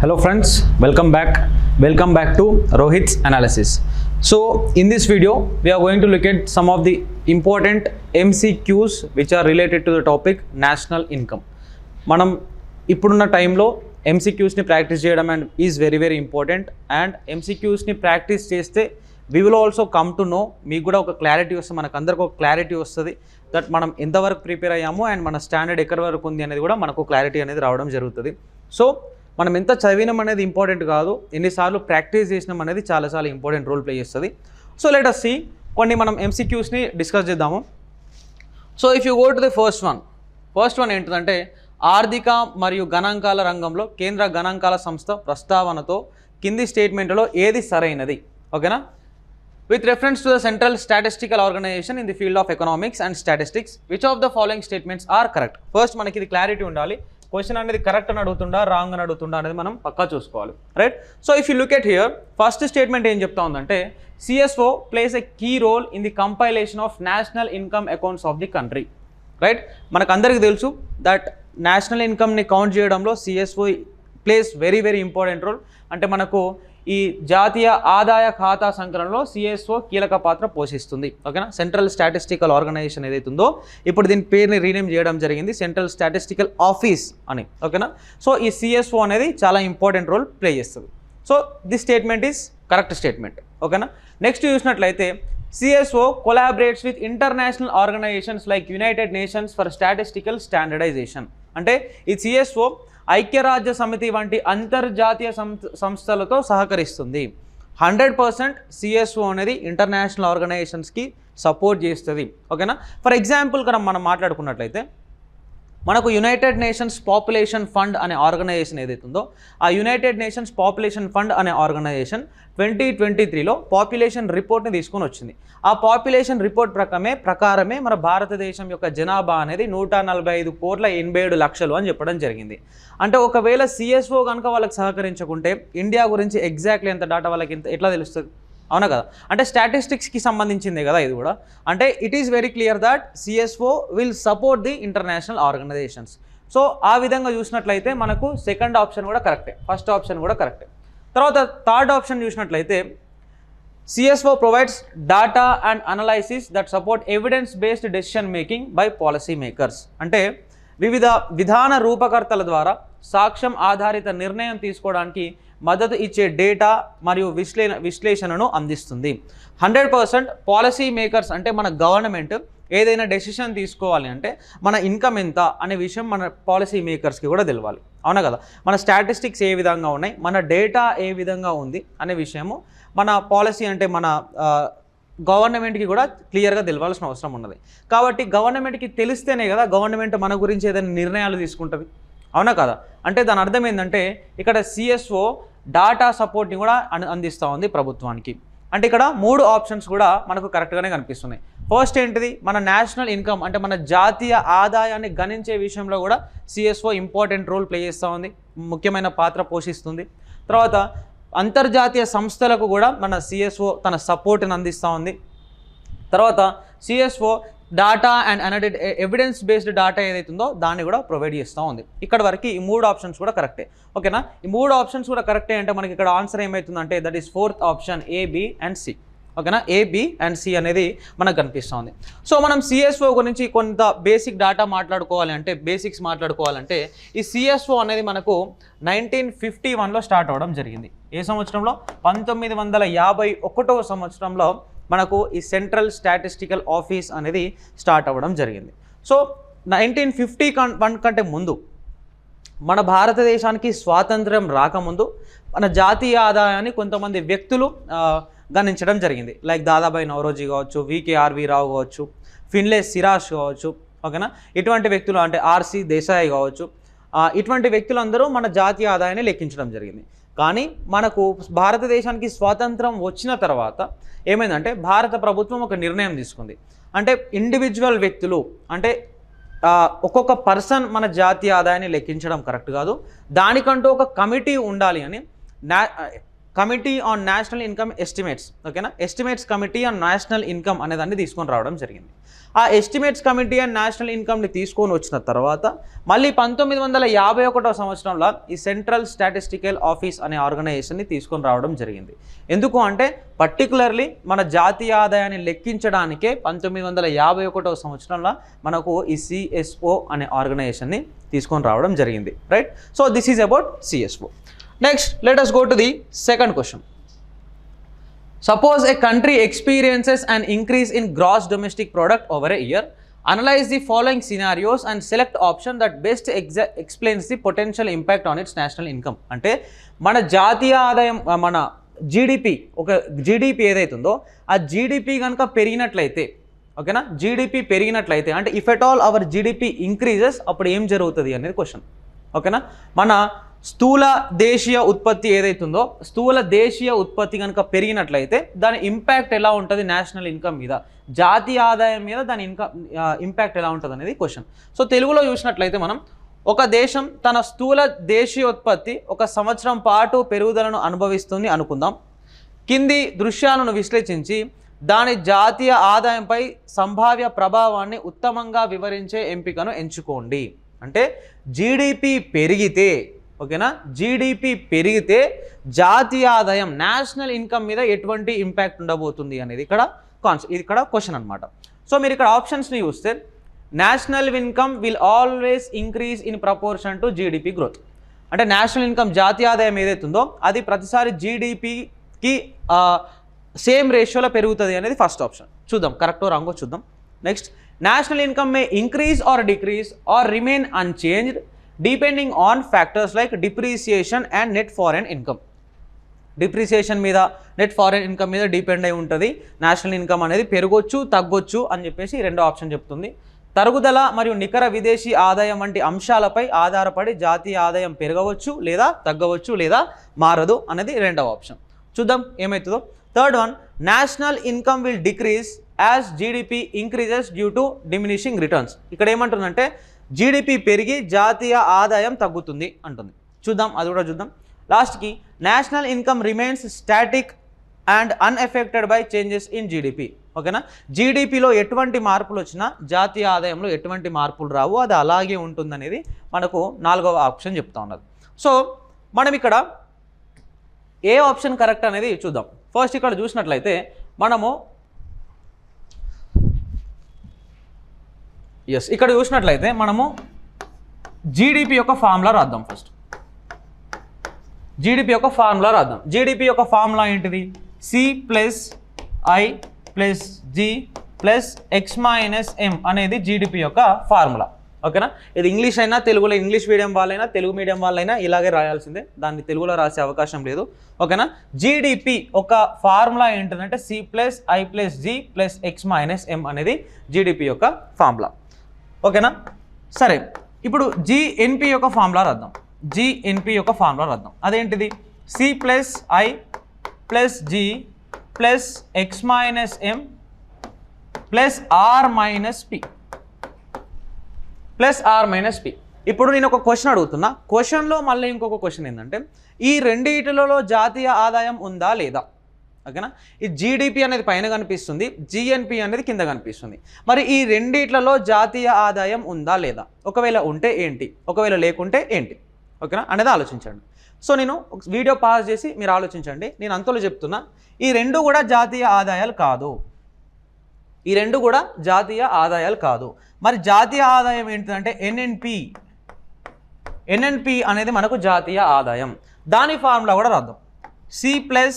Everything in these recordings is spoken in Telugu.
Hello friends, welcome back to Rohit's analysis. So in this video we are going to look at some of the important MCQs which are related to the topic national income. మనం ఇప్పుడున్న టైంలో MCQs ని ప్రాక్టీస్ చేయడం and is very important. And MCQs ని ప్రాక్టీస్ చేస్తే we will also come to know, మీకు కూడా ఒక క్లారిటీ వస్తుంది, మనకు అందరికి ఒక క్లారిటీ వస్తుంది దట్ మనం ఎంతవరకు ప్రిపేర్ అయ్యాము అండ్ మన స్టాండర్డ్ ఎక్కడి వరకు ఉంది అనేది కూడా మనకు క్లారిటీ అనేది రావడం జరుగుతుంది. సో మనం ఎంత చదివినాం అనేది ఇంపార్టెంట్ కాదు, ఎన్నిసార్లు ప్రాక్టీస్ చేసినాం అనేది చాలా ఇంపార్టెంట్ రోల్ ప్లే చేస్తుంది. సో లెట్ us see కొన్ని మనం MCQస్ని డిస్కస్ చేద్దాము. So if you go to the first one ఏంటంటే ఆర్థిక మరియు గణాంకాల రంగంలో కేంద్ర గణాంకాల సంస్థ ప్రస్తావనతో కింది స్టేట్మెంట్లో ఏది సరైనది? ఓకేనా. With reference to the central statistical organisation in the field of economics and statistics which of the following statements are correct? First మనకి ఇది క్లారిటీ ఉండాలి, క్వశ్చన్ అనేది కరెక్ట్ అని అడుగుతుండా రాంగ్ అని అడుగుతుండా అనేది మనం పక్కా చూసుకోవాలి, right. So if you look at here first statement ఏం చెప్తా ఉందంటే CSO plays a key role in the compilation of national income accounts of the country, right. మనకు అందరికీ తెలుసు దట్ నేషనల్ ఇన్కమ్ని కౌంట్ చేయడంలో CSO plays very important role. అంటే మనకు ఈ జాతీయ ఆదాయ ఖాతా సంకలనంలో CSO కీలక పాత్ర పోషిస్తుంది, ఓకేనా. సెంట్రల్ స్టాటిస్టికల్ ఆర్గనైజేషన్ ఏదైతే ఉందో ఇప్పుడు దీని పేరుని రీనేమ్ చేయడం జరిగింది సెంట్రల్ స్టాటిస్టికల్ ఆఫీస్ అని, ఓకేనా. సో ఈ CSO అనేది చాలా ఇంపార్టెంట్ రోల్ ప్లే చేస్తుంది. So this statement is correct statement, ఓకేనా. నెక్స్ట్ చూసినట్లయితే CSO collaborates with international organisations like United Nations for statistical standardisation. అంటే ఈ CSO ఐక్యరాజ్య సమితి వంటి అంతర్జాతీయ సంస్థలతో సహకరిస్తుంది. 100% CSO అనేది ఇంటర్నేషనల్ ఆర్గనైజేషన్స్కి సపోర్ట్ చేస్తుంది, ఓకేనా. ఫర్ ఎగ్జాంపుల్ కనుక మనం మాట్లాడుకున్నట్లయితే మనకు యునైటెడ్ నేషన్స్ పాపులేషన్ ఫండ్ అనే ఆర్గనైజేషన్ ఏదైతే ఉందో ఆ యునైటెడ్ నేషన్స్ పాపులేషన్ ఫండ్ అనే ఆర్గనైజేషన్ 2023లో పాపులేషన్ రిపోర్ట్ని తీసుకొని వచ్చింది. ఆ పాపులేషన్ రిపోర్ట్ ప్రకారమే మన భారతదేశం యొక్క జనాభా అనేది 145,87,00,000 అని చెప్పడం జరిగింది. అంటే ఒకవేళ CSO కనుక వాళ్ళకి సహకరించకుంటే ఇండియా గురించి ఎగ్జాక్ట్లీ ఎంత డేటా వాళ్ళకి ఎట్లా తెలుస్తుంది? అవునా కదా. అంటే స్టాటిస్టిక్స్కి సంబంధించిందే కదా ఇది కూడా. అంటే it is very clear that CSO will support the international organisations. సో ఆ విధంగా చూసినట్లయితే మనకు సెకండ్ ఆప్షన్ కూడా కరెక్టే, ఫస్ట్ ఆప్షన్ కూడా కరెక్టే. తర్వాత థర్డ్ ఆప్షన్ చూసినట్లయితే CSO provides data and analysis that support evidence based decision making by policy makers. అంటే వివిధ విధాన రూపకర్తల ద్వారా సాక్ష్యం ఆధారిత నిర్ణయం తీసుకోవడానికి మద్దతు ఇచ్చే డేటా మరియు విశ్లేషణను అందిస్తుంది. 100% పాలసీ మేకర్స్ అంటే మన గవర్నమెంట్ ఏదైనా డెసిషన్ తీసుకోవాలి అంటే మన ఇన్కమ్ ఎంత అనే విషయం మన పాలసీ మేకర్స్కి కూడా తెలవాలి, అవునా కదా. మన స్టాటిస్టిక్స్ ఏ విధంగా ఉన్నాయి, మన డేటా ఏ విధంగా ఉంది అనే విషయము మన పాలసీ అంటే మన గవర్నమెంట్కి కూడా క్లియర్గా తెలవాల్సిన అవసరం ఉన్నది. కాబట్టి గవర్నమెంట్కి తెలిస్తేనే కదా గవర్నమెంట్ మన గురించి ఏదైనా నిర్ణయాలు తీసుకుంటుంది, అవునా కదా. అంటే దాని అర్థం ఏంటంటే ఇక్కడ CSO డాటా సపోర్ట్ని కూడా అందిస్తూ ఉంది ప్రభుత్వానికి. అంటే ఇక్కడ 3 ఆప్షన్స్ కూడా మనకు కరెక్ట్గానే కనిపిస్తున్నాయి. ఫస్ట్ ఏంటిది, మన నేషనల్ ఇన్కమ్ అంటే మన జాతీయ ఆదాయాన్ని గణించే విషయంలో కూడా CSO ఇంపార్టెంట్ రోల్ ప్లే చేస్తూ ఉంది, ముఖ్యమైన పాత్ర పోషిస్తుంది. తర్వాత అంతర్జాతీయ సంస్థలకు కూడా మన CSO తన సపోర్ట్ని అందిస్తూ ఉంది. తర్వాత CSO data and analytic evidence based data ఏదైతే ఉందో దాన్ని కూడా ప్రొవైడ్ చేస్తూ ఉంది. ఇక్కడ వరకు ఈ 3 ఆప్షన్స్ కూడా కరెక్టే, ఓకేనా. ఈ 3 ఆప్షన్స్ కూడా కరెక్టే అంటే మనకి ఇక్కడ ఆన్సర్ ఏమవుతుందంటే that is fourth option A, B and C, ఓకేనా. A, B and C అనేది మనకు కనిపిస్తూ ఉంది. సో మనం CSO గురించి కొంత బేసిక్ డాటా బేసిక్స్ మాట్లాడుకోవాలంటే ఈ CSO అనేది మనకు 1951లో స్టార్ట్ అవ్వడం జరిగింది. ఏ సంవత్సరంలో? 1951వ సంవత్సరంలో మనకు ఈ సెంట్రల్ స్టాటిస్టికల్ ఆఫీస్ అనేది స్టార్ట్ అవ్వడం జరిగింది. సో 1951 కంటే ముందు మన భారతదేశానికి స్వాతంత్ర్యం రాకముందు మన జాతీయ ఆదాయాన్ని కొంతమంది వ్యక్తులు గణించడం జరిగింది. లైక్ దాదాబాయి నౌరోజీ కావచ్చు, VKRV రావు కావచ్చు, ఫిన్లే సిరాజ్ కావచ్చు, ఓకేనా. ఇటువంటి వ్యక్తులు అంటే RC దేశాయ్ కావచ్చు, ఇటువంటి వ్యక్తులందరూ మన జాతీయ ఆదాయాన్ని లెక్కించడం జరిగింది. కానీ మనకు భారతదేశానికి స్వాతంత్రం వచ్చిన తర్వాత ఏమైందంటే భారత ప్రభుత్వం ఒక నిర్ణయం తీసుకుంది. అంటే ఇండివిజువల్ వ్యక్తులు అంటే ఒక్కొక్క పర్సన్ మన జాతీయ ఆదాయాన్ని లెక్కించడం కరెక్ట్ కాదు, దానికంటూ ఒక కమిటీ ఉండాలి అని committee on national income estimates, ఓకేనా, estimates committee on national income అనే దాన్ని తీసుకొని రావడం జరిగింది. ఆ ఎస్టిమేట్స్ కమిటీ అండ్ నేషనల్ ఇన్కమ్ని తీసుకొని వచ్చిన తర్వాత మళ్ళీ 1951 సంవత్సరంలో ఈ సెంట్రల్ స్టాటిస్టికల్ ఆఫీస్ అనే ఆర్గనైజేషన్ని తీసుకొని రావడం జరిగింది. ఎందుకు అంటే పర్టికులర్లీ మన జాతీయ ఆదాయాన్ని లెక్కించడానికే 1951 సంవత్సరంలో మనకు ఈ CSO అనే ఆర్గనైజేషన్ని తీసుకొని రావడం జరిగింది, right. So this is about CSO. Next let us go to the second question. Suppose a country experiences an increase in gross domestic product over a year. Analyze the following scenarios and select option that best explains the potential impact on its national income. అంటే మన జాతీయ ఆదాయం, మన GDP, ఒక GDP ఏదైతుందో ఆ GDP కనుక పెరిగినట్లయితే, ఓకేనా, GDP పెరిగినట్లయితే అంటే if at all our GDP increases అప్పుడు ఏం జరుగుతుంది అనేది క్వశ్చన్, ఓకేనా. మన స్థూల దేశీయ ఉత్పత్తి ఏదైతుందో స్థూల దేశీయ ఉత్పత్తి కనుక పెరిగినట్లయితే దాని ఇంపాక్ట్ ఎలా ఉంటుంది నేషనల్ ఇన్కమ్ మీద, జాతీయ ఆదాయం మీద దాని ఇంపాక్ట్ ఎలా ఉంటుంది అనేది క్వశ్చన్. సో తెలుగులో చూసినట్లయితే మనం ఒక దేశం తన స్థూల దేశీయోత్పత్తి ఒక సంవత్సరం పాటు పెరుగుదలను అనుభవిస్తుంది అనుకుందాం. కింది దృశ్యాలను విశ్లేషించి దాని జాతీయ ఆదాయంపై సంభావ్య ప్రభావాన్ని ఉత్తమంగా వివరించే ఎంపికను ఎంచుకోండి. అంటే GDP పెరిగితే, ఓకేనా, GDP పెరిగితే జాతీయ ఆదాయం నేషనల్ ఇన్కమ్ మీద ఎటువంటి ఇంపాక్ట్ ఉండబోతుంది అనేది ఇక్కడ క్వశ్చన్ అనమాట. సో మీరు ఇక్కడ ఆప్షన్స్ని చూస్తే national income will always increase in proportion to GDP growth. అంటే నేషనల్ ఇన్కమ్ జాతీయ ఆదాయం ఏదైతుందో అది ప్రతిసారి GDPకి సేమ్ రేషియోలో పెరుగుతుంది అనేది ఫస్ట్ ఆప్షన్. చూద్దాం కరెక్టో రాంగో చూద్దాం. Next, national income may increase or decrease or remain unchanged depending on factors like depreciation and net foreign income. Depreciation మీద, నెట్ ఫారెన్ ఇన్కమ్ మీద డిపెండ్ అయి ఉంటుంది. నేషనల్ ఇన్కమ్ అనేది పెరగొచ్చు తగ్గొచ్చు అని చెప్పేసి రెండో ఆప్షన్ చెప్తుంది. తరుగుదల మరియు నికర విదేశీ ఆదాయం వంటి అంశాలపై ఆధారపడి జాతీయ ఆదాయం పెరగవచ్చు లేదా తగ్గవచ్చు లేదా మారదు అనేది రెండవ ఆప్షన్. చూద్దాం ఏమవుతుందో. Third one, national income will decrease as GDP increases due to diminishing returns. ఇక్కడ ఏమంటుందంటే GDP పెరిగి జాతీయ ఆదాయం తగ్గుతుంది అంటుంది. చూద్దాం అది కూడా చూద్దాం. లాస్ట్కి national income remains static and unaffected by changes in GDP. ఓకేనా, GDPలో ఎటువంటి మార్పులు వచ్చినా జాతీయ ఆదాయంలో ఎటువంటి మార్పులు రావు, అది అలాగే ఉంటుందనేది మనకు నాలుగవ ఆప్షన్ చెప్తా ఉన్నది. సో మనం ఇక్కడ ఏ ఆప్షన్ కరెక్ట్ అనేది చూద్దాం. ఫస్ట్ ఇక్కడ చూసినట్లయితే మనము ఇక్కడ చూసినట్లయితే మనము GDP యొక్క ఫార్ములా రాద్దాం. ఫస్ట్ GDP యొక్క ఫార్ములా రాద్దాం. GDP యొక్క ఫార్ములా ఏంటిది? C+I+G+X-M అనేది GDP యొక్క ఫార్ములా, ఓకేనా. ఇది ఇంగ్లీష్ అయినా తెలుగులో, ఇంగ్లీష్ మీడియం వాళ్ళైనా తెలుగు మీడియం వాళ్ళైనా ఇలాగే రాయాల్సిందే, దాన్ని తెలుగులో రాసే అవకాశం లేదు, ఓకేనా. GDP ఒక ఫార్ములా ఏంటంటే C+I+G+X-M అనేది GDP యొక్క ఫార్ములా, ఓకేనా. సరే, ఇప్పుడు GNP యొక్క ఫార్ములా రాద్దాం. GNP యొక్క ఫార్ములా రాద్దాం. అదేంటిది? C+I+G+X-M +R-P. ఇప్పుడు నేను ఒక క్వశ్చన్ అడుగుతున్నా. క్వశ్చన్లో మళ్ళీ ఇంకొక క్వశ్చన్ ఏంటంటే ఈ రెండిటిలో జాతీయ ఆదాయం ఉందా లేదా, ఓకేనా. ఈ GDP అనేది పైన కనిపిస్తుంది, GNP అనేది కింద కనిపిస్తుంది. మరి ఈ రెండిట్లలో జాతీయ ఆదాయం ఉందా లేదా, ఒకవేళ ఉంటే ఏంటి, ఒకవేళ లేకుంటే ఏంటి, ఓకేనా అనేది ఆలోచించండి. సో నేను వీడియో పాజ్ చేసి మీరు ఆలోచించండి. నేను అంతలో చెప్తున్నా, ఈ రెండు కూడా జాతీయ ఆదాయాలు కాదు, ఈ రెండు కూడా జాతీయ ఆదాయాలు కాదు. మరి జాతీయ ఆదాయం ఏంటంటే NNP అనేది మనకు జాతీయ ఆదాయం. దాని ఫార్ములా కూడా రాద్దాం. C+I+G+X-M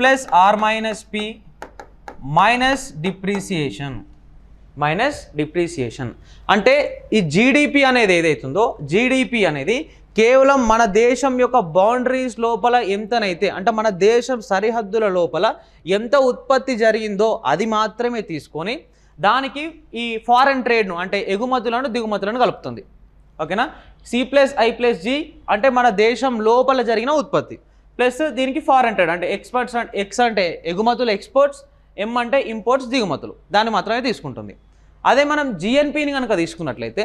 +R-P depreciation. అంటే ఈ GDP అనేది ఏదైతుందో GDP అనేది కేవలం మన దేశం యొక్క బౌండరీస్ లోపల ఎంతనైతే, అంటే మన దేశం సరిహద్దుల లోపల ఎంత ఉత్పత్తి జరిగిందో అది మాత్రమే తీసుకొని దానికి ఈ ఫారెన్ ట్రేడ్ను అంటే ఎగుమతులను దిగుమతులను కలుపుతుంది, ఓకేనా. C+I+G అంటే మన దేశం లోపల జరిగిన ఉత్పత్తి, ప్లస్ దీనికి ఫారెన్ ట్రేడ్ అంటే ఎక్స్ అంటే ఎగుమతులు ఎక్స్పోర్ట్స్, M అంటే ఇంపోర్ట్స్ దిగుమతులు, దాన్ని మాత్రమే తీసుకుంటుంది. అదే మనం GNPని కనుక తీసుకున్నట్లయితే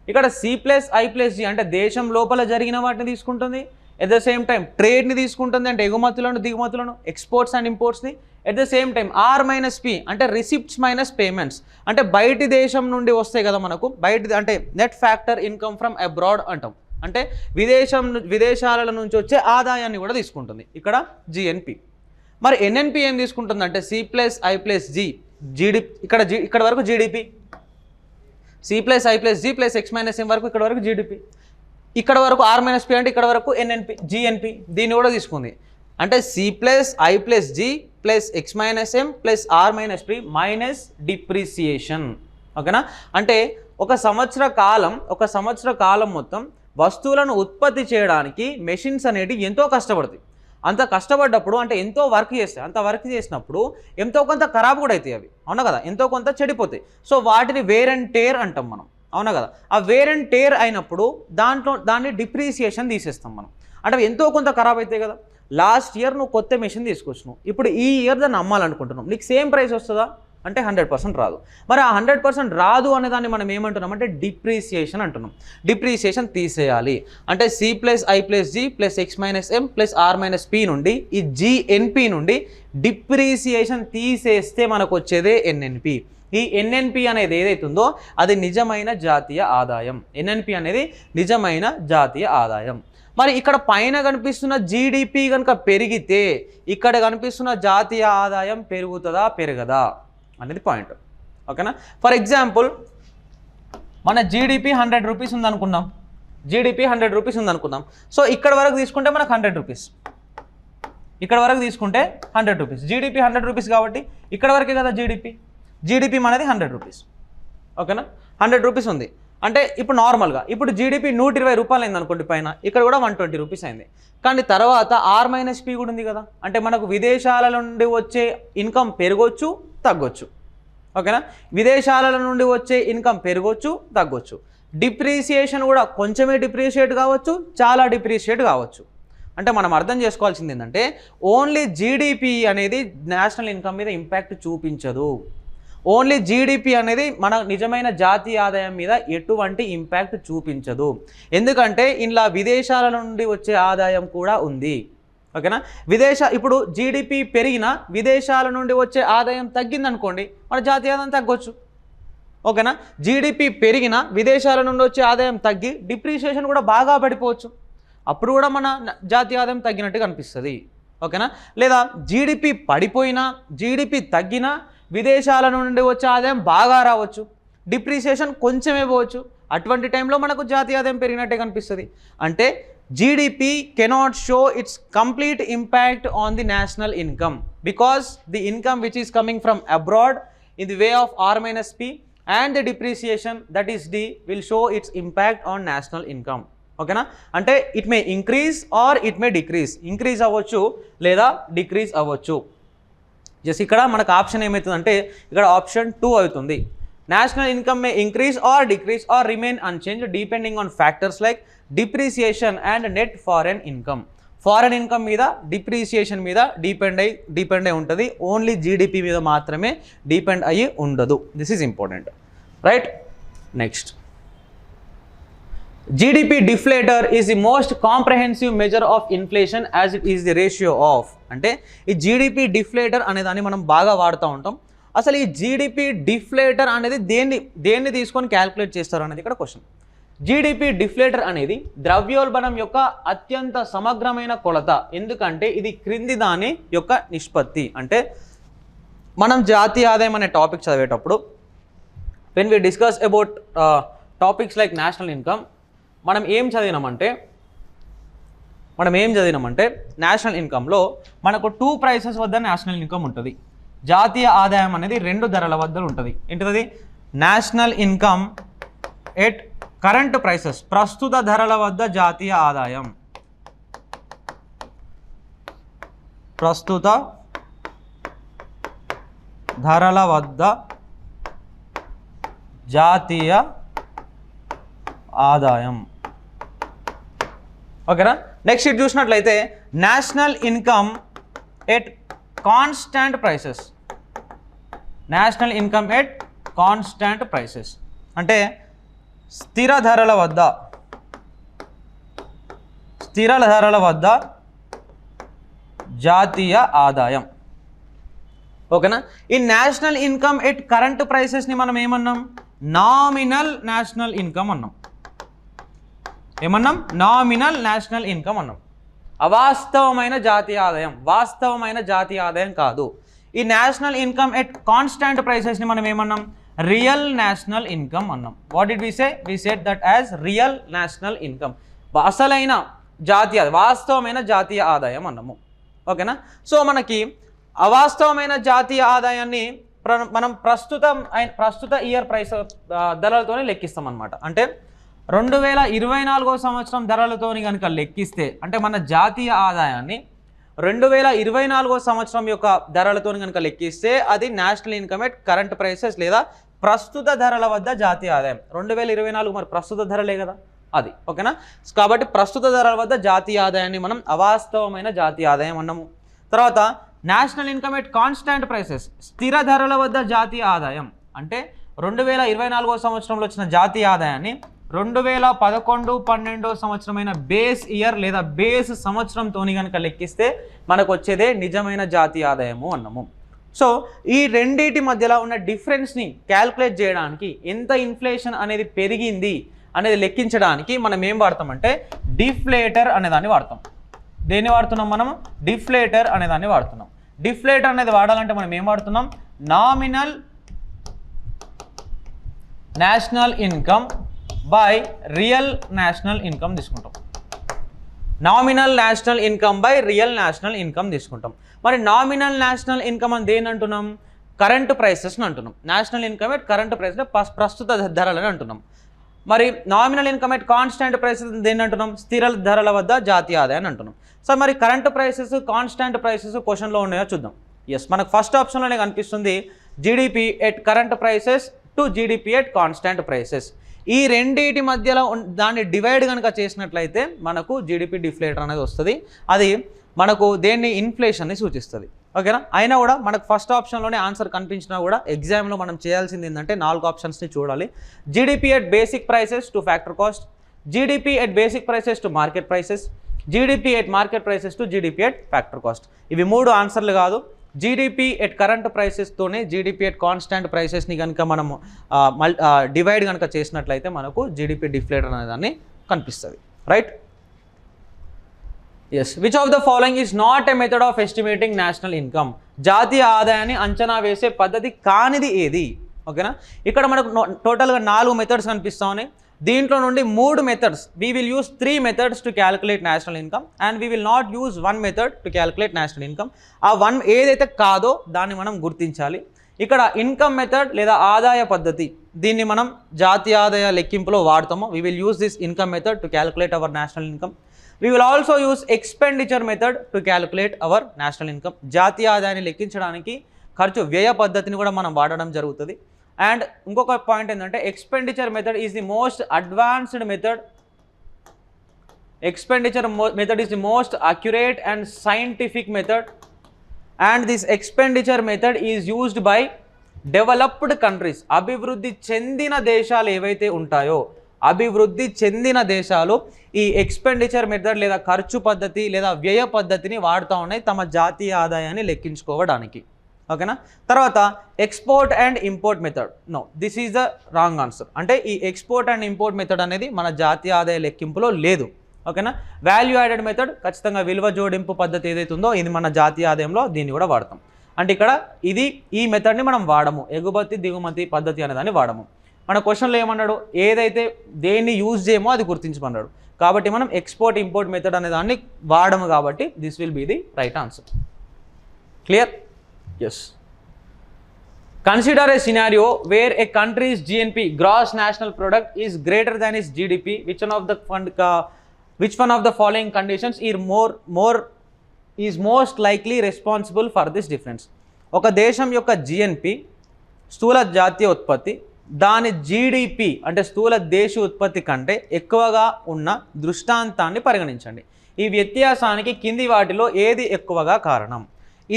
ఇక్కడ C+I+G అంటే దేశం లోపల జరిగిన వాటిని తీసుకుంటుంది, ఎట్ ద సేమ్ టైం ట్రేడ్ని తీసుకుంటుంది అంటే ఎగుమతులను దిగుమతులను, ఎక్స్పోర్ట్స్ అండ్ ఇంపోర్ట్స్ని, at the same time R-P అంటే రిసిప్ట్స్ మైనస్ పేమెంట్స్ అంటే బయటి దేశం నుండి వస్తాయి కదా మనకు, బయట అంటే net factor income from abroad అంటాం, అంటే విదేశాల నుంచి వచ్చే ఆదాయాన్ని కూడా తీసుకుంటుంది. ఇక్కడ GNP. మరి NNP ఏం తీసుకుంటుంది అంటే C+I+G GDP, ఇక్కడ వరకు GDP, C+I+G + X-M వరకు ఇక్కడ వరకు GDP, ఇక్కడ వరకు R-P అంటే ఇక్కడ వరకు GNP దీన్ని కూడా తీసుకుంది. అంటే C+I+G + X-M + R-P minus depreciation. ఓకేనా, అంటే ఒక సంవత్సర కాలం మొత్తం వస్తువులను ఉత్పత్తి చేయడానికి మెషిన్స్ అనేటివి ఎంతో కష్టపడతాయి. అంత కష్టపడ్డప్పుడు అంటే ఎంతో వర్క్ చేస్తాయి, అంత వర్క్ చేసినప్పుడు ఎంతో కొంత ఖరాబ్ కూడా అవుతాయి అవి, అవునా కదా, ఎంతో కొంత చెడిపోతాయి. సో వాటిని వేర్ అండ్ టేర్ అంటాం మనం, అవునా కదా. ఆ వేర్ అండ్ టేర్ అయినప్పుడు దాన్ని డిప్రిసియేషన్ తీసేస్తాం మనం. అంటే ఎంతో కొంత ఖరాబ్ అవుతాయి కదా. లాస్ట్ ఇయర్ నువ్వు కొత్త మెషిన్ తీసుకొచ్చినావు, ఇప్పుడు ఈ ఇయర్ దాన్ని అమ్మాలనుకుంటున్నావు, నీకు సేమ్ ప్రైస్ వస్తుందా అంటే 100% రాదు. మరి ఆ 100% రాదు అనే దాన్ని మనం ఏమంటున్నాం అంటే డిప్రిసియేషన్ అంటున్నాం. డిప్రిసియేషన్ తీసేయాలి అంటే C+I+G + X-M + R-P నుండి ఈ GNP నుండి డిప్రిసియేషన్ తీసేస్తే మనకు వచ్చేదే NNP. ఈ NNP అనేది ఏదైతుందో అది నిజమైన జాతీయ ఆదాయం. NNP అనేది నిజమైన జాతీయ ఆదాయం. మరి ఇక్కడ పైన కనిపిస్తున్న GDP కనుక పెరిగితే ఇక్కడ కనిపిస్తున్న జాతీయ ఆదాయం పెరుగుతుందా పెరగదా అనేది పాయింట్. ఓకేనా, ఫర్ ఎగ్జాంపుల్ మన GDP 100 రూపీస్ ఉందనుకుందాం, GDP 100 రూపీస్ ఉందనుకుందాం. సో ఇక్కడ వరకు తీసుకుంటే మనకు 100 రూపీస్, ఇక్కడ వరకు తీసుకుంటే 100 రూపీస్, GDP 100 రూపీస్ కాబట్టి ఇక్కడ వరకే కదా GDP మనది 100 రూపీస్. ఓకేనా, 100 రూపీస్ ఉంది అంటే ఇప్పుడు నార్మల్గా ఇప్పుడు GDP 120 రూపాయలు అయింది అనుకోండి, పైన ఇక్కడ కూడా 120 రూపీస్ అయింది. కానీ తర్వాత R-P కూడా ఉంది కదా, అంటే మనకు విదేశాల నుండి వచ్చే ఇన్కమ్ పెరగొచ్చు తగ్గొచ్చు. ఓకేనా, విదేశాల నుండి వచ్చే ఇన్కమ్ పెరగొచ్చు తగ్గొచ్చు. డిప్రిసియేషన్ కూడా కొంచెమే డిప్రిషియేట్ కావచ్చు, చాలా డిప్రిషియేట్ కావచ్చు. అంటే మనం అర్థం చేసుకోవాల్సింది ఏంటంటే ఓన్లీ GDP అనేది నేషనల్ ఇన్కమ్ మీద ఇంపాక్ట్ చూపించదు. ఓన్లీ GDP అనేది మన నిజమైన జాతీయ ఆదాయం మీద ఎటువంటి ఇంపాక్ట్ చూపించదు. ఎందుకంటే ఇలా విదేశాల నుండి వచ్చే ఆదాయం కూడా ఉంది. ఓకేనా, ఇప్పుడు GDP పెరిగినా విదేశాల నుండి వచ్చే ఆదాయం తగ్గిందనుకోండి మన జాతీయ ఆదాయం తగ్గొచ్చు. ఓకేనా, GDP పెరిగినా విదేశాల నుండి వచ్చే ఆదాయం తగ్గి డిప్రిషియేషన్ కూడా బాగా పడిపోవచ్చు, అప్పుడు కూడా మన జాతీయ ఆదాయం తగ్గినట్టుగా అనిపిస్తుంది. ఓకేనా, లేదా GDP పడిపోయినా GDP తగ్గినా విదేశాల నుండి వచ్చే ఆదాయం బాగా రావచ్చు, డిప్రిసియేషన్ కొంచెమే పోవచ్చు, అటువంటి టైంలో మనకు జాతీయ ఆదాయం పెరిగినట్టే కనిపిస్తుంది. అంటే GDP cannot show its complete impact on the national income because the income which is coming from abroad in the way of R-P and the depreciation that is D will show its impact on national income. ఓకేనా, అంటే it may increase or it may decrease, increase అవ్వచ్చు లేదా డిక్రీజ్ అవ్వచ్చు. జస్ట్ ఇక్కడ మనకు ఆప్షన్ ఏమవుతుందంటే ఇక్కడ ఆప్షన్ 2 అవుతుంది. National income may increase or decrease or remain unchange depending on factors like depreciation and net foreign income. Foreign income మీద డిప్రిసియేషన్ మీద డిపెండ్ అయి ఉంటుంది, ఓన్లీ GDP మీద మాత్రమే డిపెండ్ అయ్యి ఉండదు. This is important, right. Next, GDP deflator is the most comprehensive measure of inflation as it is the ratio of. అంటే ఈ GDP deflator అనే దాన్ని మనం బాగా వాడుతూ ఉంటాం. అసలు ఈ GDP deflator అనేది దేన్ని తీసుకొని క్యాల్కులేట్ చేస్తారు అనేది ఇక్కడ క్వశ్చన్. GDP deflator అనేది ద్రవ్యోల్బణం యొక్క అత్యంత సమగ్రమైన కొలత, ఎందుకంటే ఇది క్రింది దాని యొక్క నిష్పత్తి. అంటే మనం జాతీయ ఆదాయం అనే టాపిక్ చదివేటప్పుడు when we discuss about topics like national income మనం ఏం చదివినామంటే నేషనల్ ఇన్కంలో మనకు 2 ప్రైసెస్ వద్ద నేషనల్ ఇన్కమ్ ఉంటుంది. జాతీయ ఆదాయం అనేది 2 ధరల వద్ద ఉంటుంది. ఏంటిది? National income at current prices, ప్రస్తుత ధరల వద్ద జాతీయ ఆదాయం. ప్రస్తుత ధరల వద్ద జాతీయ ఆదాయం. ఓకేనా? నెక్స్ట్ ఇది చూసినట్లయితే national income at constant prices. National income at constant prices అంటే స్థిర ధరల వద్ద జాతీయ ఆదాయం. ఓకేనా? ఈ నేషనల్ ఇన్కమ్ ఎట్ కరెంట్ ప్రైసెస్ని మనం ఏమన్నాం? నామినల్ నేషనల్ ఇన్కమ్ అన్నాం. ఏమన్నాం? నామినల్ నేషనల్ ఇన్కమ్ అన్నాం. అవాస్తవమైన జాతీయ ఆదాయం, వాస్తవమైన జాతీయ ఆదాయం కాదు. ఈ నేషనల్ ఇన్కమ్ ఎట్ కాన్స్టాంట్ ప్రైసెస్ని మనం ఏమన్నాం? రియల్ నేషనల్ ఇన్కమ్ అన్నాం. What did we say? We said that as real national income. అసలైన జాతీయ, వాస్తవమైన జాతీయ ఆదాయం అన్నాము. ఓకేనా? సో మనకి అవాస్తవమైన జాతీయ ఆదాయాన్ని మనం ప్రస్తుత ఇయర్ ప్రైస్ ధరలతోనే లెక్కిస్తాం అన్నమాట. అంటే 2024 సంవత్సరం ధరలతోని కనుక లెక్కిస్తే, అంటే మన జాతీయ ఆదాయాన్ని 2024 సంవత్సరం యొక్క ధరలతో కనుక లెక్కిస్తే అది national income at current prices లేదా ప్రస్తుత ధరల వద్ద జాతీయ ఆదాయం. 2024 మరి ప్రస్తుత ధరలే కదా అది. ఓకేనా? కాబట్టి ప్రస్తుత ధరల వద్ద జాతీయ ఆదాయాన్ని మనం అవాస్తవమైన జాతీయ ఆదాయం అన్నాము. తర్వాత national income at constant prices, స్థిర ధరల వద్ద జాతీయ ఆదాయం. అంటే 2024 సంవత్సరంలో వచ్చిన జాతీయ ఆదాయాన్ని 2011-12 సంవత్సరమైన బేస్ ఇయర్ లేదా బేస్ సంవత్సరంతో కనుక లెక్కిస్తే మనకు వచ్చేదే నిజమైన జాతీయ ఆదాయము అన్నాము. సో ఈ రెండింటి మధ్యలో ఉన్న డిఫరెన్స్ని క్యాల్కులేట్ చేయడానికి, ఎంత ఇన్ఫ్లేషన్ అనేది పెరిగింది అనేది లెక్కించడానికి మనం ఏం వాడతామంటే డిఫ్లేటర్ అనేదాన్ని వాడతాం. దేన్ని వాడుతున్నాం మనం? డిఫ్లేటర్ అనేదాన్ని వాడుతున్నాం. డిఫ్లేటర్ అనేది వాడాలంటే మనం ఏం వాడుతున్నాం? Nominal national income by real national income తీసుకుంటాం. Nominal national income by real national income తీసుకుంటాం. మరి నామినల్ నేషనల్ ఇన్కమ్ అని దేని అంటున్నాం? కరెంట్ ప్రైసెస్ని అంటున్నాం. National income at current price, ప్రస్తుత ధరలని అంటున్నాం. మరి nominal income at constant prices దేని అంటున్నాం? స్థిర ధరల వద్ద జాతీయ ఆదాయాన్ని అంటున్నాం. సో మరి కరెంట్ ప్రైసెస్, కాన్స్టాంట్ ప్రైసెస్ క్వశ్చన్లో ఉన్నాయో చూద్దాం. ఎస్, మనకు ఫస్ట్ ఆప్షన్లోనే కనిపిస్తుంది GDP at current prices to GDP at constant prices. ఈ రెండింటి మధ్యలో దాన్ని డివైడ్ కనుక చేసినట్లయితే మనకు జీడిపి డిఫ్లేటర్ అనేది వస్తుంది. అది మనకు దేన్ని? ఇన్ఫ్లేషన్ని సూచిస్తుంది. ఓకేనా? అయినా కూడా మనకు ఫస్ట్ ఆప్షన్లోనే ఆన్సర్ కనిపించినా కూడా ఎగ్జామ్లో మనం చేయాల్సింది ఏంటంటే 4 ఆప్షన్స్ని చూడాలి. GDP at basic prices to factor cost, GDP at basic prices to market prices, GDP at market prices to GDP at factor cost. ఇవి 3 ఆన్సర్లు కాదు. జీడిపి ఎట్ కరెంట్ ప్రైసెస్తోనే జీడిపి ఎట్ కాన్స్టాంట్ ప్రైసెస్ని కనుక మనము డివైడ్ కనుక చేసినట్లయితే మనకు జీడిపి డిఫ్లేటర్ అనే దాన్ని కనిపిస్తుంది. Right? Yes. Which of the following is not a method of estimating national income? జాతీయ ఆదాయాన్ని అంచనా వేసే పద్ధతి కానిది ఏది? ఓకేనా? ఇక్కడ మనకు టోటల్గా 4 మెథడ్స్ కనిపిస్తూ ఉన్నాయి. దీంట్లో నుండి 3 methods, we will use 3 methods to calculate national income and we will not use 1 method to calculate national income. ఆ 1 ఏదైతే కాదో దాన్ని మనం గుర్తించాలి. ఇక్కడ ఇన్కమ్ మెథడ్ లేదా ఆదాయ పద్ధతి, దీన్ని మనం జాతీయ ఆదాయ లెక్కింపులో వాడతాము. We will use this income method to calculate our national income. We will also use expenditure method to calculate our national income. జాతీయ ఆదాయాన్ని లెక్కించడానికి ఖర్చు వ్యయ పద్ధతిని కూడా మనం వాడడం జరుగుతుంది. అండ్ ఇంకొక పాయింట్ ఏంటంటే expenditure method is the most advanced method. Expenditure method is the most accurate and scientific method. And this expenditure method is used by developed countries. అభివృద్ధి చెందిన దేశాలు ఏవైతే ఉంటాయో, అభివృద్ధి చెందిన దేశాలు ఈ ఎక్స్పెండిచర్ మెథడ్ లేదా ఖర్చు పద్ధతి లేదా వ్యయ పద్ధతిని వాడుతూ ఉన్నాయి తమ జాతీయ ఆదాయాన్ని లెక్కించుకోవడానికి. ఓకేనా? తర్వాత export and import method. No, this is the wrong answer. అంటే ఈ ఎక్స్పోర్ట్ అండ్ ఇంపోర్ట్ మెథడ్ అనేది మన జాతీయ ఆదాయ లెక్కింపులో లేదు. ఓకేనా? వాల్యూ యాడెడ్ మెథడ్, ఖచ్చితంగా విలువ జోడింపు పద్ధతి ఏదైతే ఉందో ఇది మన జాతీయ ఆదాయంలో దీన్ని కూడా వాడతాం. అంటే ఇక్కడ ఈ మెథడ్ని మనం వాడము, ఎగుమతి దిగుమతి పద్ధతి అనే దాన్ని వాడము. మన క్వశ్చన్లో ఏమన్నాడు? ఏదైతే దేన్ని యూజ్ చేయమో అది గుర్తించమన్నాడు. కాబట్టి మనం ఎక్స్పోర్ట్ ఇంపోర్ట్ మెథడ్ అనే దాన్ని వాడము. కాబట్టి this will be the right answer. Clear? Yes. Consider a scenario where a country's GNP, gross national product, is greater than its GDP. Which one of the following conditions is most likely responsible for this difference? ఒక దేశం యొక్క GNP, స్థూల జాతీయ ఉత్పత్తి, దాని GDP అంటే స్థూల దేశ ఉత్పత్తి కంటే ఎక్కువగా ఉన్న దృష్టాంతాన్ని పరిగణించండి. ఈ వ్యత్యాసానికి కింది వాటిలో ఏది ఎక్కువగా కారణం?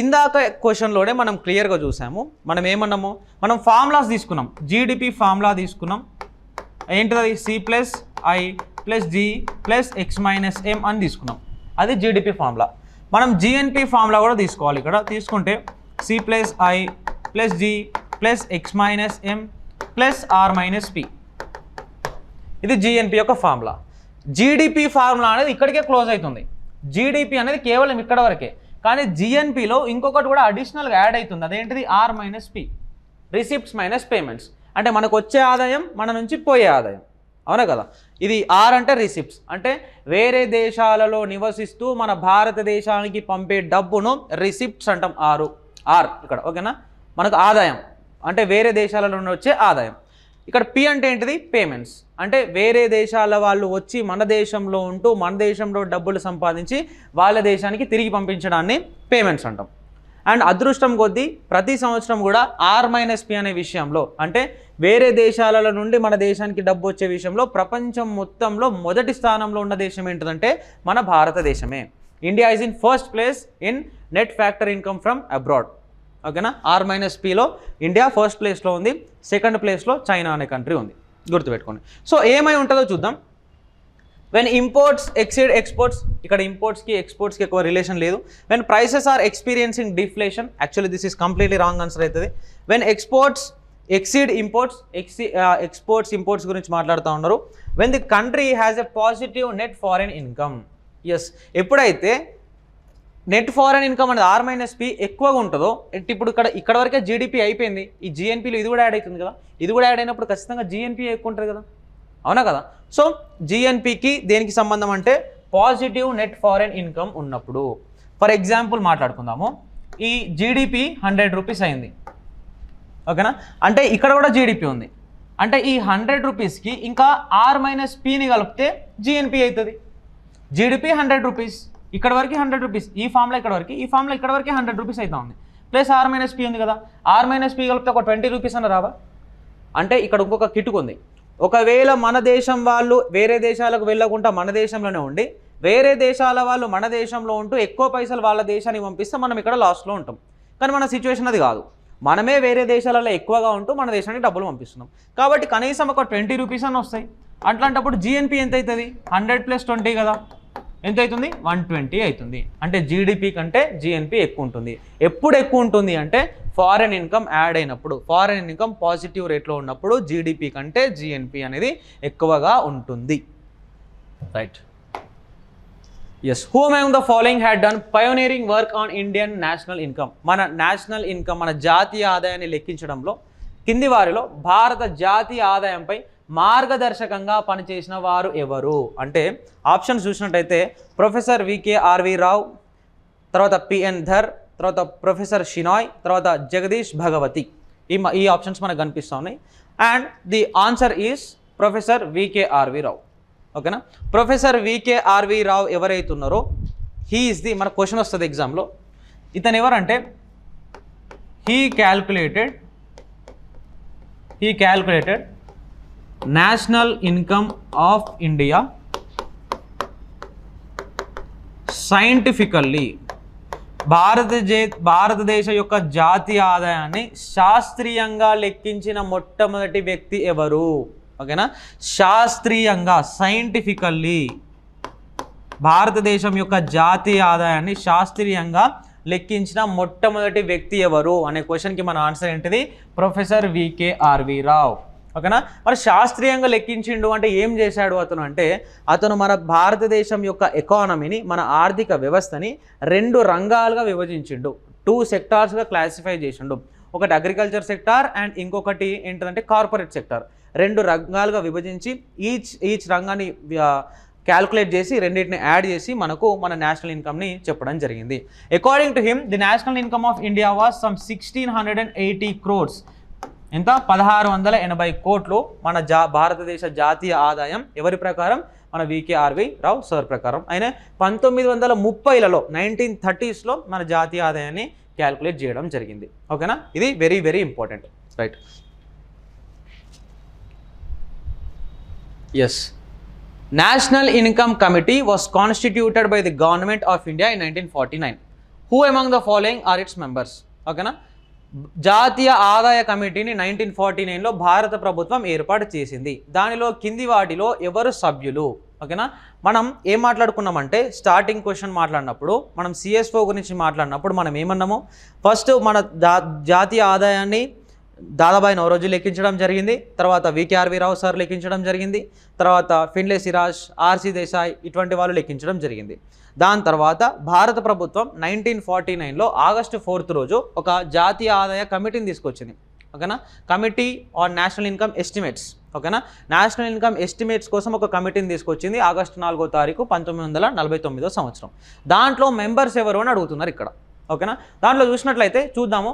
ఇందాక క్వశ్చన్లోనే మనం క్లియర్గా చూసాము. మనం ఏమన్నాము? మనం ఫార్ములాస్ తీసుకున్నాం. జీడిపి ఫార్ములా తీసుకున్నాం, ఏంటిది అది C+I+G+X-M అని తీసుకున్నాం. అది జీడిపి ఫార్ములా. మనం జిఎన్పి ఫార్ములా కూడా తీసుకోవాలి. ఇక్కడ తీసుకుంటే C+I+G+X-M+R-P, ఇది జిఎన్పి యొక్క ఫార్ములా. జీడిపి ఫార్ములా అనేది ఇక్కడికే క్లోజ్ అవుతుంది. జీడిపి అనేది కేవలం ఇక్కడ వరకే. కానీ జిఎన్పిలో ఇంకొకటి కూడా అడిషనల్గా యాడ్ అవుతుంది. అదేంటిది R-P, రిసిప్ట్స్ మైనస్ పేమెంట్స్. అంటే మనకు వచ్చే ఆదాయం, మన నుంచి పోయే ఆదాయం, అవునా కదా. ఇది ఆర్ అంటే రిసిప్ట్స్, అంటే వేరే దేశాలలో నివసిస్తూ మన భారతదేశానికి పంపే డబ్బును రిసిప్ట్స్ అంటాం. ఆర్ ఇక్కడ, ఓకేనా. మనకు ఆదాయం అంటే వేరే దేశాలలో నుండి వచ్చే ఆదాయం. ఇక్కడ పి అంటే ఏంటిది, పేమెంట్స్, అంటే వేరే దేశాల వాళ్ళు వచ్చి మన దేశంలో ఉంటూ మన దేశంలో డబ్బులు సంపాదించి వాళ్ళ దేశానికి తిరిగి పంపించడాన్ని పేమెంట్స్ అంటాం. అండ్ అదృష్టం కొద్దీ ప్రతి సంవత్సరం కూడా R-P అనే విషయంలో, అంటే వేరే దేశాల నుండి మన దేశానికి డబ్బు వచ్చే విషయంలో ప్రపంచం మొత్తంలో మొదటి స్థానంలో ఉన్న దేశం ఏంటిదంటే మన భారతదేశమే. India is in first place in net factor income from abroad, ఓకేనా. R-Pలో ఇండియా ఫస్ట్ ప్లేస్లో ఉంది, సెకండ్ ప్లేస్లో చైనా అనే కంట్రీ ఉంది, గుర్తుపెట్టుకోండి. సో ఏమై ఉంటుందో చూద్దాం. వెన్ ఇంపోర్ట్స్ ఎక్సీడ్ ఎక్స్పోర్ట్స్, ఇక్కడ ఇంపోర్ట్స్కి ఎక్స్పోర్ట్స్కి ఎక్కువ రిలేషన్ లేదు. When prices are experiencing deflation, actually this is completely wrong answer అవుతుంది. When exports exceed imports, exports imports గురించి మాట్లాడుతూ ఉన్నారు. When the country has a positive net foreign income, yes, ఎప్పుడైతే నెట్ ఫారెన్ ఇన్కమ్ అనేది R-P ఎక్కువగా ఉంటుందో, ఇప్పుడు ఇక్కడ వరకే జీడిపి అయిపోయింది, ఈ జిఎన్పిలో ఇది కూడా యాడ్ అవుతుంది కదా. ఇది కూడా యాడ్ అయినప్పుడు ఖచ్చితంగా జిఎన్పి ఎక్కువ ఉంటుంది కదా, అవునా కదా. సో జిఎన్పికి దేనికి సంబంధం అంటే పాజిటివ్ నెట్ ఫారెన్ ఇన్కమ్ ఉన్నప్పుడు. ఫర్ ఎగ్జాంపుల్ మాట్లాడుకుందాము, ఈ జీడిపి 100 రూపీస్ అయింది, ఓకేనా. అంటే ఇక్కడ కూడా జీడిపి ఉంది, అంటే ఈ 100 రూపీస్కి ఇంకా R-Pని కలిపితే జిఎన్పి అవుతుంది. జీడిపి 100 రూపీస్, ఇక్కడ వరకు 100 రూపీస్, ఈ ఫామ్లో ఇక్కడ వరకు, ఈ ఫామ్లో ఇక్కడ వరకు 100 రూపీస్ అవుతా ఉంది. ప్లస్ R-P ఉంది కదా, R-P కలిపితే ఒక 20 రూపీస్ అన్న రావా. అంటే ఇక్కడ ఇంకొక కిటుకు ఉంది. ఒకవేళ మన దేశం వాళ్ళు వేరే దేశాలకు వెళ్ళకుండా మన దేశంలోనే ఉండి వేరే దేశాల వాళ్ళు మన దేశంలో ఉంటూ ఎక్కువ పైసలు వాళ్ళ దేశానికి పంపిస్తే మనం ఇక్కడ లాస్ట్లో ఉంటాం. కానీ మన సిచ్యువేషన్ అది కాదు, మనమే వేరే దేశాలలో ఎక్కువగా ఉంటూ మన దేశానికి డబ్బులు పంపిస్తున్నాం. కాబట్టి కనీసం ఒక 20 రూపీస్ అని వస్తాయి. అట్లాంటప్పుడు జిఎన్పి ఎంత అవుతుంది, 100 + 20 కదా, ఎంత అవుతుంది, 120 అవుతుంది. అంటే జీడిపి కంటే జిఎన్పి ఎక్కువ ఉంటుంది. ఎప్పుడు ఎక్కువ ఉంటుంది అంటే ఫారెన్ ఇన్కమ్ యాడ్ అయినప్పుడు, ఫారెన్ ఇన్కమ్ పాజిటివ్ రేట్లో ఉన్నప్పుడు జీడిపి కంటే జిఎన్పి అనేది ఎక్కువగా ఉంటుంది. Right, yes. Who among the following had done pioneering work on Indian national income, మన నేషనల్ ఇన్కమ్, మన జాతీయ ఆదాయాన్ని లెక్కించడంలో కింది వారిలో భారత జాతీయ ఆదాయంపై మార్గదర్శకంగా పనిచేసిన వారు ఎవరు అంటే ఆప్షన్స్ చూసినట్టయితే ప్రొఫెసర్ వికే.ఆర్వి రావ్, తర్వాత పిఎన్ ధర్, తర్వాత ప్రొఫెసర్ షినాయ్, తర్వాత జగదీష్ భగవతి. ఈ ఆప్షన్స్ మనకు కనిపిస్తూ ఉన్నాయి. And the answer is professor V K R V Rao, ఓకేనా. ప్రొఫెసర్ వికే.ఆర్వి రావ్ ఎవరైతున్నారో హీ ఈజ్ ది, మన క్వశ్చన్ వస్తుంది ఎగ్జామ్లో, ఇతను ఎవరంటే he calculated national income of India scientifically, భారతదేశ యొక్క జాతీయ ఆదాయాన్ని శాస్త్రీయంగా లెక్కించిన మొట్టమొదటి వ్యక్తి ఎవరు, ఓకేనా. శాస్త్రీయంగా, సైంటిఫికల్లీ భారతదేశం యొక్క జాతీయ ఆదాయాన్ని శాస్త్రీయంగా లెక్కించిన మొట్టమొదటి వ్యక్తి ఎవరు అనే క్వశ్చన్కి మన ఆన్సర్ ఏంటిది, ప్రొఫెసర్ వికే.ఆర్వి రావ్, ఓకేనా. మరి శాస్త్రీయంగా లెక్కించిండు అంటే ఏం చేశాడు అతను అంటే, అతను మన భారతదేశం యొక్క ఎకానమీని, మన ఆర్థిక వ్యవస్థని 2 రంగాలుగా విభజించిండు, 2 సెక్టార్స్గా క్లాసిఫై చేసిండు. ఒకటి అగ్రికల్చర్ సెక్టార్ అండ్ ఇంకొకటి ఏంటంటే కార్పొరేట్ సెక్టార్. 2 రంగాలుగా విభజించి ఈచ్ రంగాన్ని క్యాల్కులేట్ చేసి రెండింటిని యాడ్ చేసి మనకు మన నేషనల్ ఇన్కమ్ని చెప్పడం జరిగింది. According to him the national income of India was some 1680 crores. ఎంత, 1680 కోట్లు మన భారతదేశ జాతీయ ఆదాయం. ఎవరి ప్రకారం, మన వికే.ఆర్వి రావ్ సార్ ప్రకారం. ఆయన 1930లలో 1930sలో మన జాతీయ ఆదాయాన్ని క్యాల్కులేట్ చేయడం జరిగింది, ఓకేనా. ఇది very very important, right. Yes, national income committee was constituted by the government of India in 1949. Who among the following are its members, ఓకేనా. జాతీయ ఆదాయ కమిటీని 1949లో భారత ప్రభుత్వం ఏర్పాటు చేసింది. దానిలో కింది వాటిలో ఎవరు సభ్యులు? ఓకేనా, మనం ఏం మాట్లాడుకున్నామంటే స్టార్టింగ్ క్వశ్చన్ మాట్లాడినప్పుడు మనం సిఎస్ఓ గురించి మాట్లాడినప్పుడు మనం ఏమన్నాము, ఫస్ట్ మన జాతీయ ఆదాయాన్ని దాదాబాయి నౌరోజీ లెక్కించడం జరిగింది, తర్వాత వికేఆర్వి రావు సార్ లెక్కించడం జరిగింది, తర్వాత ఫిన్లే సిరాజ్, ఆర్సి దేశాయ్ ఇటువంటి వాళ్ళు లెక్కించడం జరిగింది. దాని తర్వాత భారత ప్రభుత్వం 1949లో ఆగస్టు 4th రోజు ఒక జాతీయ ఆదాయ కమిటీని తీసుకొచ్చింది. ఓకేనా, committee on national income estimates. ఓకేనా, నేషనల్ ఇన్కమ్ ఎస్టిమేట్స్ కోసం ఒక కమిటీని తీసుకొచ్చింది ఆగస్టు 4వ తారీఖు 1949వ సంవత్సరం. దాంట్లో మెంబర్స్ ఎవరు అని అడుగుతున్నారు ఇక్కడ. ఓకేనా, దాంట్లో చూసినట్లయితే చూద్దాము.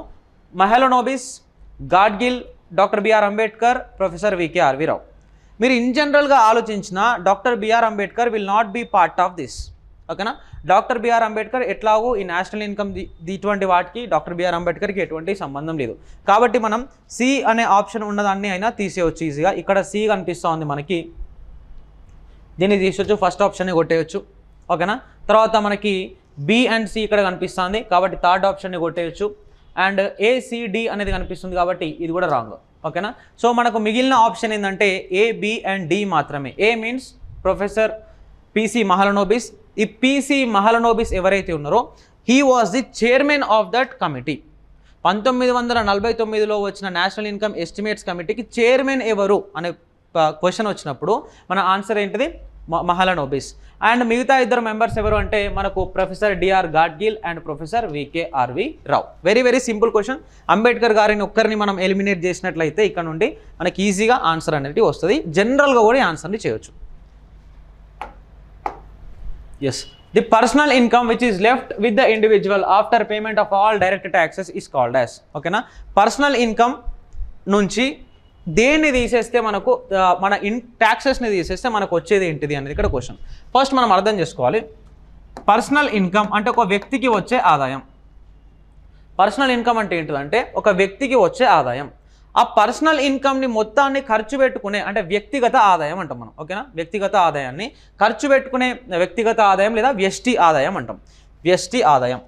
Mahalanobis, Gadgil, doctor B R Ambedkar, professor V K R V Rao. మీరు ఇన్ జనరల్గా ఆలోచించిన doctor B R Ambedkar will not be part of this. ఓకేనా, డాక్టర్ బిఆర్ అంబేద్కర్ ఎట్లాగో ఈ నేషనల్ ఇన్కమ్ ఇటువంటి వాటికి డాక్టర్ బిఆర్ అంబేద్కర్కి ఎటువంటి సంబంధం లేదు. కాబట్టి మనం సి అనే ఆప్షన్ ఉన్నదాన్ని అయినా తీసేయచ్చు ఈజీగా. ఇక్కడ సి కనిపిస్తూ ఉంది మనకి, దీన్ని తీసేయచ్చు, ఫస్ట్ ఆప్షన్ని కొట్టేయచ్చు. ఓకేనా, తర్వాత మనకి బి అండ్ సి ఇక్కడ కనిపిస్తుంది కాబట్టి థర్డ్ ఆప్షన్ని కొట్టేయచ్చు. అండ్ ఏసిడి అనేది కనిపిస్తుంది కాబట్టి ఇది కూడా రాంగ్. ఓకేనా, సో మనకు మిగిలిన ఆప్షన్ ఏంటంటే ఏ, బి అండ్ డి మాత్రమే. A means professor P C Mahalanobis. ఈ పిసి మహలనోబిస్ ఎవరైతే ఉన్నారో he was the chairman of that committee. 1949లో వచ్చిన నేషనల్ ఇన్కమ్ ఎస్టిమేట్స్ కమిటీకి చైర్మన్ ఎవరు అనే క్వశ్చన్ వచ్చినప్పుడు మన ఆన్సర్ ఏంటిది? మహలనోబిస్. అండ్ మిగతా ఇద్దరు మెంబర్స్ ఎవరు అంటే మనకు professor D R Gadgil and professor V K R V Rao. Very very simple question. Ambedkar గారిని ఒక్కరిని మనం ఎలిమినేట్ చేసినట్లయితే ఇక్కడ నుండి మనకి ఈజీగా ఆన్సర్ అనేది వస్తుంది. జనరల్గా కూడా ఆన్సర్ని చేయొచ్చు. Yes, the personal income which is left with the individual after payment of all direct taxes is called as. ఓకేనా, పర్సనల్ ఇన్కమ్ నుంచి దేన్ని తీసేస్తే మనకు మన ట్యాక్సెస్ని తీసేస్తే మనకు వచ్చేది ఏంటిది అనేది ఇక్కడ క్వశ్చన్. ఫస్ట్ మనం అర్థం చేసుకోవాలి, పర్సనల్ ఇన్కమ్ అంటే ఒక వ్యక్తికి వచ్చే ఆదాయం. పర్సనల్ ఇన్కమ్ అంటే ఏంటిదంటే ఒక వ్యక్తికి వచ్చే ఆదాయం. ఆ పర్సనల్ ఇన్కమ్ని మొత్తాన్ని ఖర్చు పెట్టుకునే అంటే వ్యక్తిగత ఆదాయం అంటాం మనం. ఓకేనా, వ్యక్తిగత ఆదాయాన్ని ఖర్చు పెట్టుకునే వ్యక్తిగత ఆదాయం లేదా వ్యష్టి ఆదాయం అంటాం. వ్యష్టి ఆదాయం,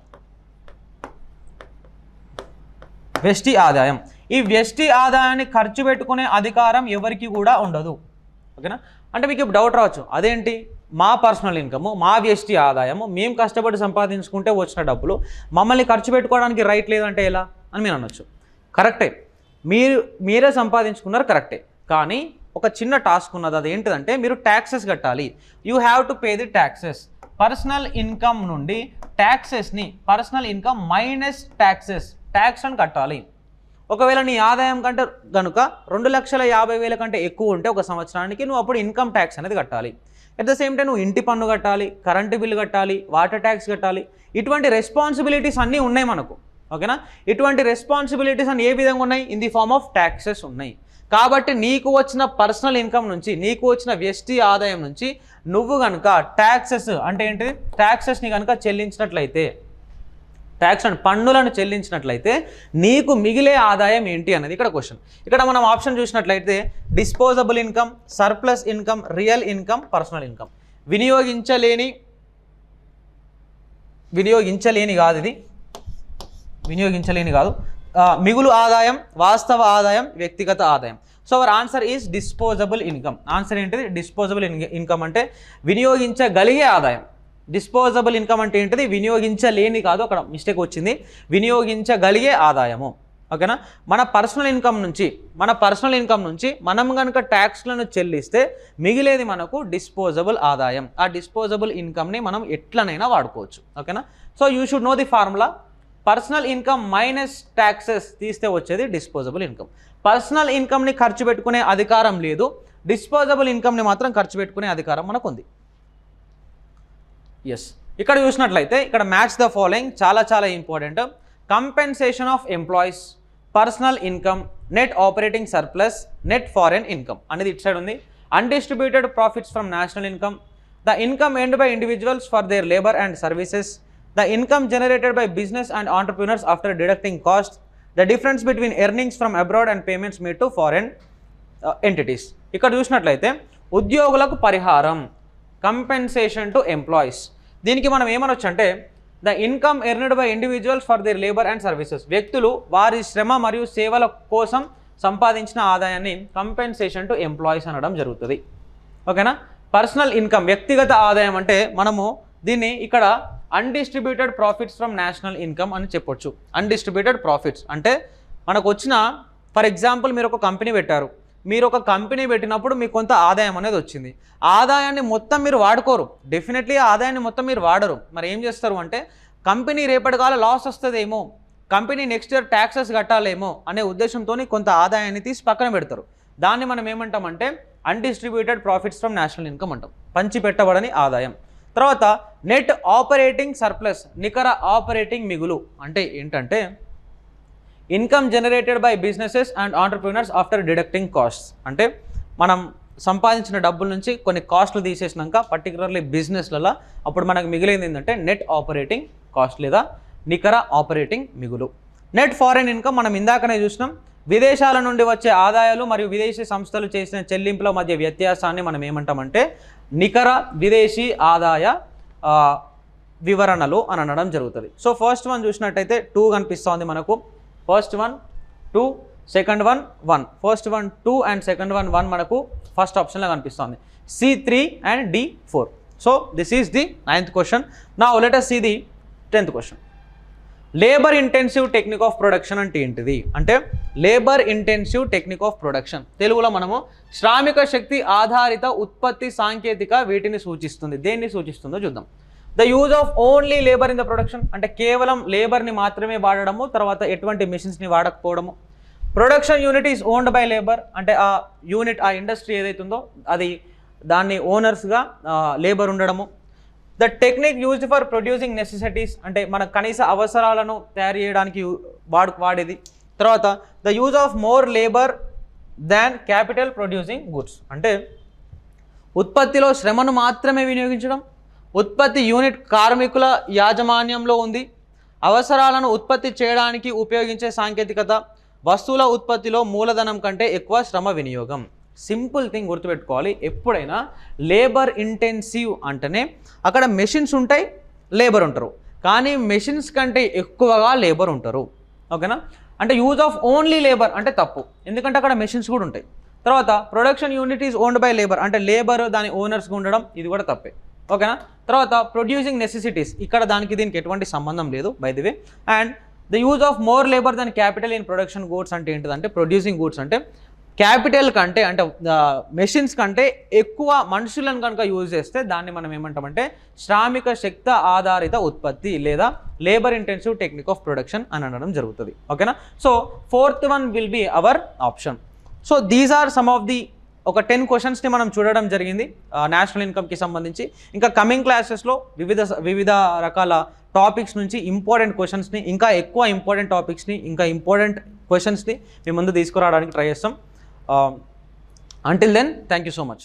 వ్యష్టి ఆదాయం. ఈ వ్యష్టి ఆదాయాన్ని ఖర్చు పెట్టుకునే అధికారం ఎవరికి కూడా ఉండదు. ఓకేనా, అంటే మీకు డౌట్ రావచ్చు, అదేంటి మా పర్సనల్ ఇన్కమ్, మా వ్యష్టి ఆదాయము, మేము కష్టపడి సంపాదించుకుంటే వచ్చిన డబ్బులు మమ్మల్ని ఖర్చు పెట్టుకోవడానికి రైట్ లేదంటే ఎలా అని మీరు అనొచ్చు. కరెక్టే, మీరే సంపాదించుకున్నారు కరెక్టే, కానీ ఒక చిన్న టాస్క్ ఉన్నది. అది ఏంటిదంటే మీరు ట్యాక్సెస్ కట్టాలి. You have to pay the taxes. Personal income నుండి ట్యాక్సెస్ని పర్సనల్ ఇన్కమ్ మైనస్ ట్యాక్స్ అని కట్టాలి. ఒకవేళ నీ ఆదాయం కంటే కనుక 2,50,000 కంటే ఎక్కువ ఉంటే ఒక సంవత్సరానికి నువ్వు అప్పుడు ఇన్కమ్ ట్యాక్స్ అనేది కట్టాలి. అట్ ద సేమ్ టైం నువ్వు ఇంటి పన్ను కట్టాలి, కరెంటు బిల్లు కట్టాలి, వాటర్ ట్యాక్స్ కట్టాలి. ఇటువంటి రెస్పాన్సిబిలిటీస్ అన్నీ ఉన్నాయి మనకు. ఓకేనా, ఇటువంటి రెస్పాన్సిబిలిటీస్ అని ఏ విధంగా ఉన్నాయి? In the form of taxes ఉన్నాయి. కాబట్టి నీకు వచ్చిన పర్సనల్ ఇన్కమ్ నుంచి, నీకు వచ్చిన వ్యష్టి ఆదాయం నుంచి నువ్వు కనుక ట్యాక్సెస్ అంటే ఏంటిది? ట్యాక్సెస్ని కనుక చెల్లించినట్లయితే, ట్యాక్స్ అండ్ పన్నులను చెల్లించినట్లయితే నీకు మిగిలే ఆదాయం ఏంటి అనేది ఇక్కడ క్వశ్చన్. ఇక్కడ మనం ఆప్షన్ చూసినట్లయితే disposable income, surplus income, real income, personal income. వినియోగించలేని కాదు, మిగులు ఆదాయం, వాస్తవ ఆదాయం, వ్యక్తిగత ఆదాయం. So our answer is disposable income. Answer ఏంటిది? డిస్పోజబుల్ ఇన్కమ్ అంటే వినియోగించగలిగే ఆదాయం. డిస్పోజబుల్ ఇన్కమ్ అంటే ఏంటిది? వినియోగించలేని కాదు, అక్కడ మిస్టేక్ వచ్చింది, వినియోగించగలిగే ఆదాయము. ఓకేనా, మన పర్సనల్ ఇన్కమ్ నుంచి మనం కనుక ట్యాక్స్లను చెల్లిస్తే మిగిలేది మనకు డిస్పోజబుల్ ఆదాయం. ఆ డిస్పోజబుల్ ఇన్కమ్ని మనం ఎట్లనైనా వాడుకోవచ్చు. ఓకేనా, so you should know the formula. Personal income minus taxes తీస్తే వచ్చేది డిస్పోజబుల్ ఇన్కమ్. పర్సనల్ ఇన్కమ్ని ఖర్చు పెట్టుకునే అధికారం లేదు, డిస్పోజబుల్ ఇన్కమ్ని మాత్రం ఖర్చు పెట్టుకునే అధికారం మనకు ఉంది. ఎస్, ఇక్కడ చూసినట్లయితే ఇక్కడ మ్యాచ్ ద ఫాలోయింగ్ చాలా చాలా important. Compensation of employees, personal income, net operating surplus, net foreign income అనేది ఇటు సైడ్ ఉంది. Undistributed profits from national income, the income earned by individuals for their labour and services, the income generated by business and entrepreneurs after deducting costs, the difference between earnings from abroad and payments made to foreign entities. ఇక్కడ చూసినట్లయితే ఉద్యోగులకు పరిహారం, కంపెన్సేషన్ టు ఎంప్లాయీస్. దీనికి మనం ఏమనొచ్చు అంటే the income earned by individuals for their labour and services. వ్యక్తులు వారి శ్రమ మరియు సేవల కోసం సంపాదించిన ఆదాయాన్ని కంపెన్సేషన్ టు ఎంప్లాయీస్ అనడం జరుగుతుంది. ఓకేనా. పర్సనల్ ఇన్కమ్ వ్యక్తిగత ఆదాయం అంటే మనము దీన్ని ఇక్కడ undistributed profits from national income అని చెప్పొచ్చు. అన్డిస్ట్రిబ్యూటెడ్ ప్రాఫిట్స్ అంటే మనకు వచ్చిన, ఫర్ ఎగ్జాంపుల్ మీరు ఒక కంపెనీ పెట్టారు, మీరు ఒక కంపెనీ పెట్టినప్పుడు మీకు కొంత ఆదాయం అనేది వచ్చింది. ఆదాయాన్ని మొత్తం మీరు వాడుకోరు, డెఫినెట్లీ ఆదాయాన్ని మొత్తం మీరు వాడరు. మరి ఏం చేస్తారు అంటే కంపెనీ రేపటి కాలం లాస్ వస్తుందేమో, కంపెనీ నెక్స్ట్ ఇయర్ ట్యాక్సెస్ కట్టాలేమో అనే ఉద్దేశంతో కొంత ఆదాయాన్ని తీసి పక్కన పెడతారు. దాన్ని మనం ఏమంటామంటే undistributed profits from national income అంటాం, పంచిపెట్టబడని ఆదాయం. తర్వాత నెట్ ఆపరేటింగ్ సర్ప్లస్, నికర ఆపరేటింగ్ మిగులు అంటే ఏంటంటే income generated by businesses and entrepreneurs after deducting costs. అంటే మనం సంపాదించిన డబ్బుల నుంచి కొన్ని కాస్ట్లు తీసేసినాక పర్టికులర్లీ బిజినెస్లలో అప్పుడు మనకు మిగిలింది ఏంటంటే నెట్ ఆపరేటింగ్ కాస్ట్ లేదా నికర ఆపరేటింగ్ మిగులు. నెట్ ఫారెన్ ఇన్కమ్ మనం ఇందాకనే చూసినాం, విదేశాల నుండి వచ్చే ఆదాయాలు మరియు విదేశీ సంస్థలు చేసిన చెల్లింపుల మధ్య వ్యత్యాసాన్ని మనం ఏమంటామంటే నికర విదేశీ ఆదాయ వివరణలు అని అనడం జరుగుతుంది. సో ఫస్ట్ వన్ చూసినట్టయితే 2 కనిపిస్తుంది మనకు. First one 2, second one 1. First one 2 and second one 1 మనకు ఫస్ట్ ఆప్షన్లో కనిపిస్తుంది. C3 and D4. So this is the 9th question. Now let us see the 10th question. Labour intensive technique of production అంటే ఏంటిది అంటే labour intensive technique of production తెలుగులో మనము శ్రామిక శక్తి ఆధారిత ఉత్పత్తి సాంకేతిక వీటిని సూచిస్తుంది. దేన్ని సూచిస్తుందో చూద్దాం. The use of only labour in the production అంటే కేవలం లేబర్ని మాత్రమే వాడడము, తర్వాత ఎటువంటి మెషిన్స్ని వాడకపోవడము. Production unit is owned by labour అంటే ఆ యూనిట్ ఆ ఇండస్ట్రీ ఏదైతుందో అది దాన్ని ఓనర్స్గా లేబర్ ఉండడము. The technique used for producing necessities అంటే మన కనీస అవసరాలను తయారు చేయడానికి వాడేది. తర్వాత the use of more labour than capital producing goods అంటే ఉత్పత్తిలో శ్రమను మాత్రమే వినియోగించడం, ఉత్పత్తి యూనిట్ కార్మికుల యాజమాన్యంలో ఉంది, అవసరాలను ఉత్పత్తి చేయడానికి ఉపయోగించే సాంకేతికత, వస్తువుల ఉత్పత్తిలో మూలధనం కంటే ఎక్కువ శ్రమ వినియోగం. సింపుల్ థింగ్ గుర్తుపెట్టుకోవాలి, ఎప్పుడైనా లేబర్ ఇంటెన్సివ్ అంటేనే అక్కడ మెషిన్స్ ఉంటాయి, లేబర్ ఉంటారు, కానీ మెషిన్స్ కంటే ఎక్కువగా లేబర్ ఉంటారు. ఓకేనా. అంటే యూజ్ ఆఫ్ ఓన్లీ లేబర్ అంటే తప్పు, ఎందుకంటే అక్కడ మెషిన్స్ కూడా ఉంటాయి. తర్వాత production unit is owned by labour అంటే లేబర్ దాని ఓనర్స్గా ఉండడం, ఇది కూడా తప్పే. ఓకేనా. తర్వాత ప్రొడ్యూసింగ్ నెసెసిటీస్ ఇక్కడ దానికి దీనికి ఎటువంటి సంబంధం లేదు by the way. And the use of more labour than capital in production goods అంటే ఏంటిదంటే ప్రొడ్యూసింగ్ గూడ్స్ అంటే క్యాపిటల్ కంటే అంటే మెషిన్స్ కంటే ఎక్కువ మనుషులను కనుక యూజ్ చేస్తే దాన్ని మనం ఏమంటామంటే శ్రామిక శక్తి ఆధారిత ఉత్పత్తి లేదా labour intensive technique of production అని అనడం జరుగుతుంది. ఓకేనా. So 4th one will be our option. So these are some of the ఒక 10 క్వశ్చన్స్ని మనం చూడడం జరిగింది నేషనల్ ఇన్కమ్కి సంబంధించి. ఇంకా కమింగ్ క్లాసెస్లో వివిధ రకాల టాపిక్స్ నుంచి ఇంపార్టెంట్ క్వశ్చన్స్ని, ఇంకా ఎక్కువ ఇంపార్టెంట్ టాపిక్స్ని, ఇంకా ఇంపార్టెంట్ క్వశ్చన్స్ని మీ ముందు తీసుకురావడానికి ట్రై చేస్తాం. Until then, thank you so much.